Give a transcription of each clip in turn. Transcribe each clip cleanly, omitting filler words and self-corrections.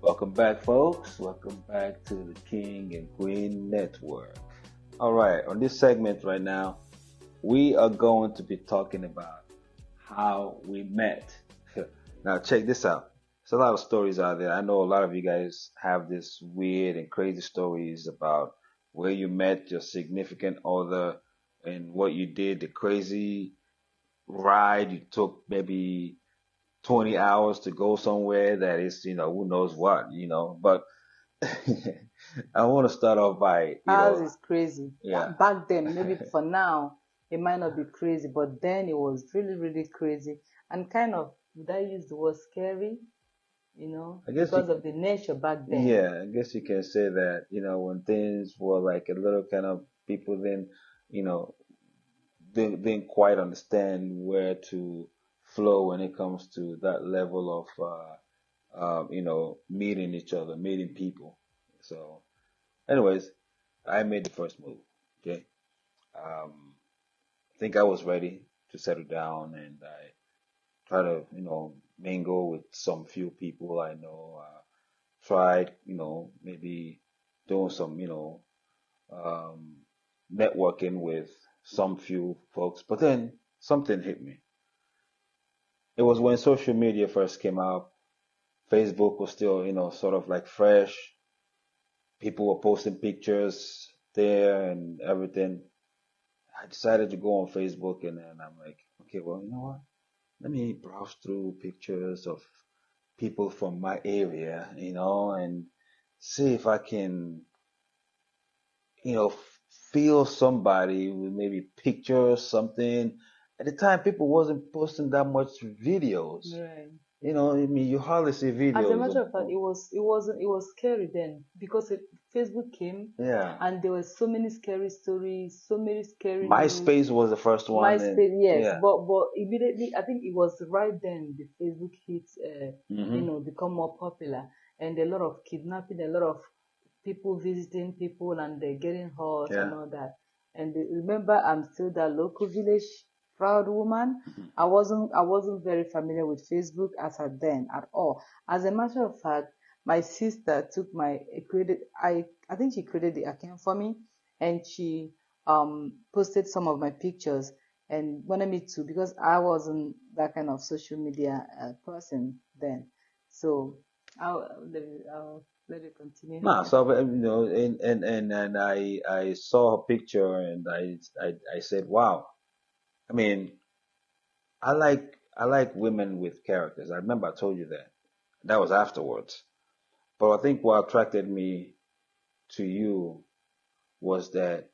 Welcome back, folks. Welcome back to the King and Queen Network. All right, on this segment right now, we are going to be talking about how we met. Now, check this out. There's a lot of stories out there. I know a lot of you guys have this weird and crazy stories about where you met your significant other and what you did, the crazy ride you took, maybe 20 hours to go somewhere that is, who knows what. But I want to start off by, Ours is crazy. yeah, Back then, maybe for now, it might not be crazy, but then it was really, really crazy. And kind of, would I use the word scary? I guess Because you, of the nature back then. yeah, I guess you can say that, when things were like a little kind of people then, you know, didn't quite understand where to flow when it comes to that level of, meeting each other, meeting people. So, anyways, I made the first move. Okay. Um, I think I was ready to settle down and I try to, mingle with some few people I know. Tried, maybe doing some, um, networking with some few folks, but then something hit me. It was when social media first came out. Facebook was still, sort of like fresh. People were posting pictures there and everything. I decided to go on Facebook and then I'm like, okay, well, you know what? Let me browse through pictures of people from my area, and see if I can, feel somebody with maybe pictures, something. At the time, people wasn't posting that much videos. Right. I mean, you hardly see As a videos matter of fact, of it was scary then because Facebook came yeah. and there were so many scary stories, so many scary news. MySpace was the first one, and MySpace, yes, yeah. but immediately I think it was right then the Facebook hit, Hmm. become more popular, and a lot of kidnapping, a lot of people visiting people, and they're getting hurt and Yeah. all that. And remember, I'm still that local village proud woman. Mhm. I wasn't very familiar with Facebook as at then at all. As a matter of fact, my sister took my created I think she created the account for me, and she posted some of my pictures and wanted me to because I wasn't that kind of social media person then. So I'll let it continue. No, so and I saw a picture and I said, wow. I mean, I like women with characters. I remember I told you that. That was afterwards. But I think what attracted me to you was that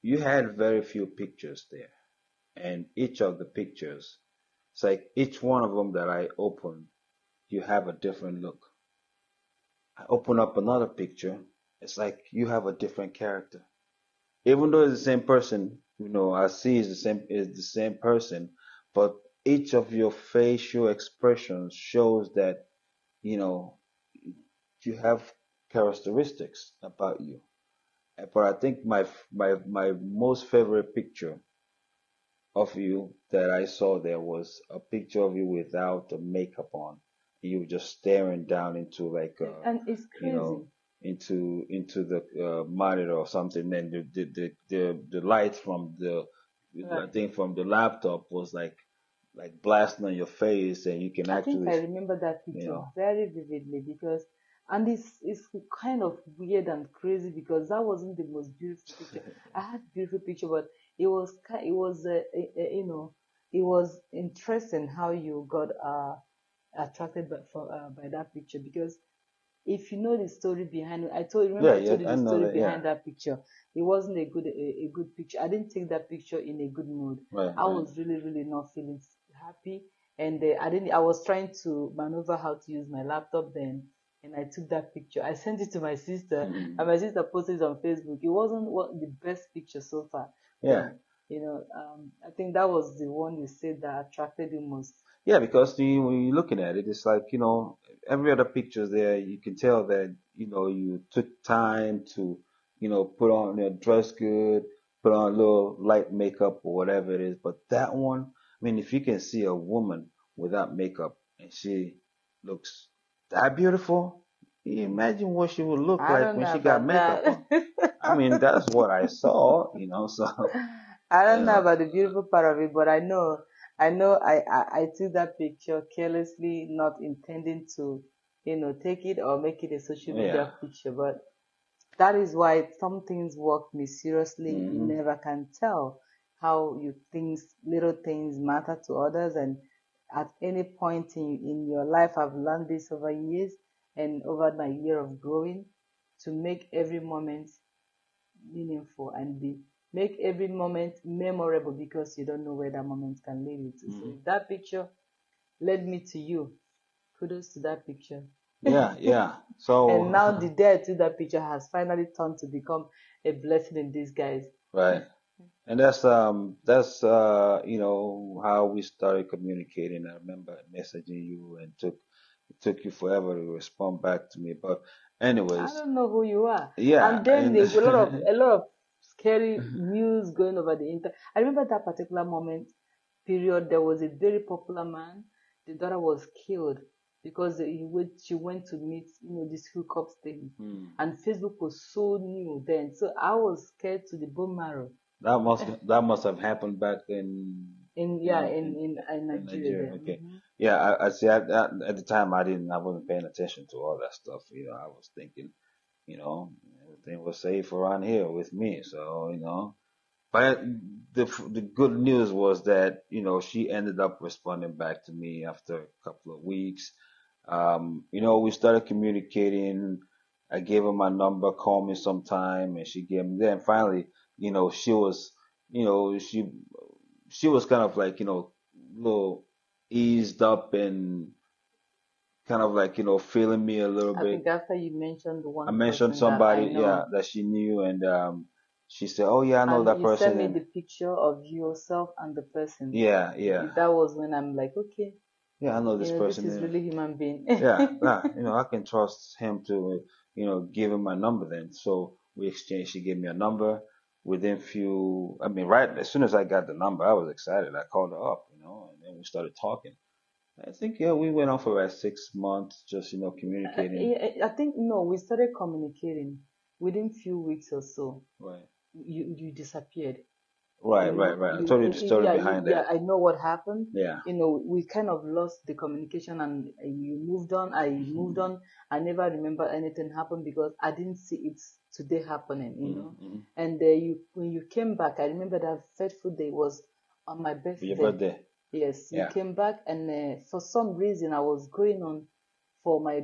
you had very few pictures there. And each of the pictures, it's like each one of them that I open, you have a different look. I open up another picture, it's like you have a different character. Even though it's the same person, I see is the same person, but each of your facial expressions shows that, you know, you have characteristics about you. But I think my most favorite picture of you that I saw there was a picture of you without the makeup on. You were just staring down into like And it's you know crazy. into the monitor or something. Then the light from the I Right. think from the laptop was like blasting on your face, and you can I think actually I remember that you picture know very vividly because, and it's kind of weird and crazy because that wasn't the most beautiful picture. I had beautiful picture, but it was interesting how you got attracted by that picture because if you know the story behind it, remember yeah, I yeah, told you I the know story that, yeah, behind that picture. It wasn't a good picture. I didn't take that picture in a good mood. right, I right. was really, really not feeling happy. And I was trying to maneuver how to use my laptop then. And I took that picture. I sent it to my sister, and my sister posted it on Facebook. It wasn't the best picture so far Yeah. then. I think that was the one you said that attracted you most. Yeah, because when you're looking at it, it's like, every other picture there, you can tell that, you took time to, put on, dress good, put on a little light makeup or whatever it is. But that one, I mean, if you can see a woman without makeup and she looks that beautiful, you imagine what she would look I like don't when know she got about makeup that. on? I mean, that's what I saw, you know. So, I you don't know know, about the beautiful part of it, but I took that picture carelessly, not intending to, take it or make it a social yeah. media picture. But that is why some things work mysteriously. You Hmm. never can tell how little things matter to others. And at any point in your life, I've learned this over years and over my year of growing to make every moment meaningful and make every moment memorable because you don't know where that moment can lead you to. So Hmm. if that picture led me to you, kudos to that picture. Yeah, yeah. And So, now the day I took that picture has finally turned to become a blessing in disguise. right. And that's you know how we started communicating. I remember messaging you and it took you forever to respond back to me. But I anyways, don't know who you are. yeah, And then and there's a lot of scary news going over the internet. I remember that particular moment period. There was a very popular man. The daughter was killed because she went to meet this hookup thing, hmm, and Facebook was so new then. So I was scared to the bone marrow. that must have happened back In you yeah know in in Nigeria Nigeria. then. Okay, yeah, I see. At the time, I wasn't paying attention to all that stuff. You know, I was thinking, you know, everything was safe around here with me. So you know. But the good news was that she ended up responding back to me after a couple of weeks. We started communicating. I gave her my number, call me sometime, and she gave me. Then finally, she was, she was kind of like little eased up and kind of like feeling me a little I think bit. after you mentioned the I one mentioned person that I somebody, yeah, know, that she knew, and she said, "Oh yeah, I know and that you sent person." me And the picture of yourself and the person. yeah, yeah, That was when I'm like, okay, yeah, I know this this person. is And really human being. yeah, yeah, I can trust him to, give him my number then. So we exchanged. She gave me a number. Within few, I mean, right as soon as I got the number, I was excited. I called her up, and then we started talking. I think, yeah, we went on for about 6 months, just, communicating. I think no, we started communicating within few weeks or so. Right, You disappeared. right, right, right. I told you the story behind Yeah, that. I know what happened. Yeah. We kind of lost the communication, and you moved on. I moved Hmm. on. I never remember anything happened because I didn't see it today happening. Hmm. And when you came back, I remember that fateful day was on my For your birthday. birthday. Yes, you Yeah. came back, and for some reason I was going on for my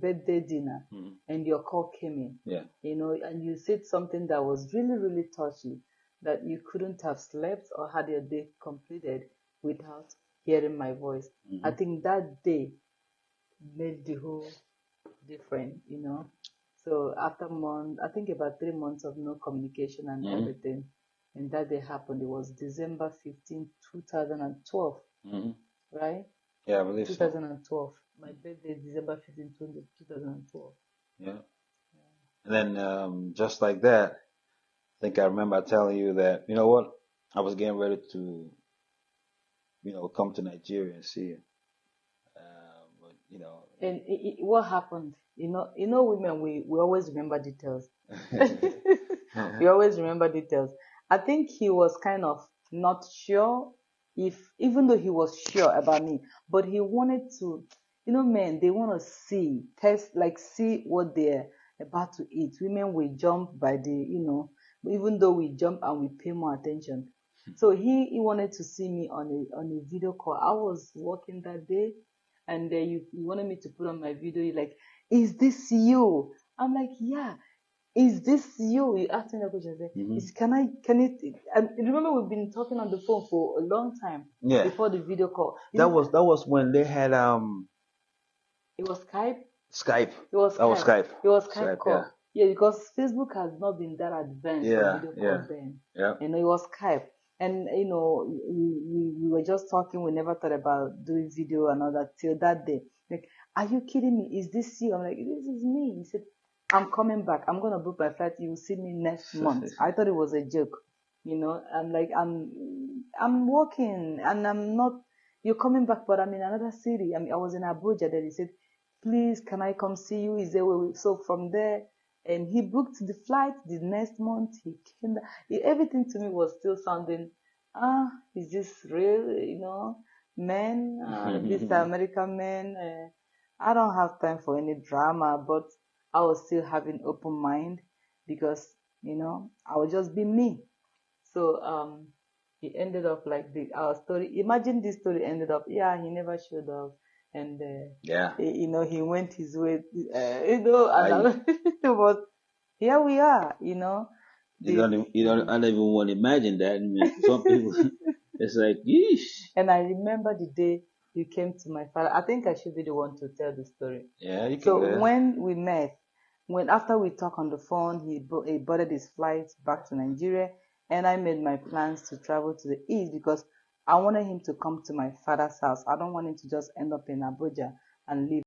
birthday dinner, Hmm. and your call came in. Yeah. And you said something that was really, really touchy, that you couldn't have slept or had your day completed without hearing my voice. I Hmm. think that day made the whole different. So after I think about 3 months of no communication and Hmm. everything, and that day happened. It was December 15, 2012, Hmm. right? Yeah, I believe so. 2012. My birthday is December 15, 2012. Yeah. And then just like that, I think I remember telling you that, you know what, I was getting ready to, come to Nigeria and see you. But And what happened? Women, we always remember details. We always remember details. I think he was kind of not sure even though he was sure about me, but he wanted to, men, they want to see what they're about to eat. Women will jump even though we jump and we pay more attention. So he wanted to see me on a video call. I was working that day, and you wanted me to put on my video. You're like, is this you? I'm like, yeah. Is this you? You asked me that question. I said, Hmm. can it? And remember, we've been talking on the phone for a long time Yeah. before the video call. That was when they had It was Skype. Skype. It was That was Skype. Skype. It was Skype Skype, yeah. call. Yeah, because Facebook has not been that advanced for Yeah, video yeah. calls then. Yeah. It was Skype. And, we were just talking. We never thought about doing video and all that till that day. Like, are you kidding me? Is this you? I'm like, this is me. He said, I'm coming back. I'm going to book my flight. You'll see me next month. I thought it was a joke. I'm like, I'm working and I'm not, you're coming back, but I'm in another city. I was in Abuja. Then he said, please, can I come see you? Is there way? So from there, and he booked the flight the next month. He came. Everything to me was still sounding, is this real? Men, this American men. I don't have time for any drama, but I was still having open mind because I would just be me. So he ended up like our story. Imagine this story ended up. Yeah, he never showed up, and Yeah. he went his way. I But here we are. I don't even want to imagine that. I mean, some people, it's like, yeesh. And I remember the day you came to my father. I think I should be the one to tell the story. Yeah, you can So go ahead. when we met, after we talked on the phone, he boarded his flight back to Nigeria, and I made my plans to travel to the east because I wanted him to come to my father's house. I don't want him to just end up in Abuja and leave.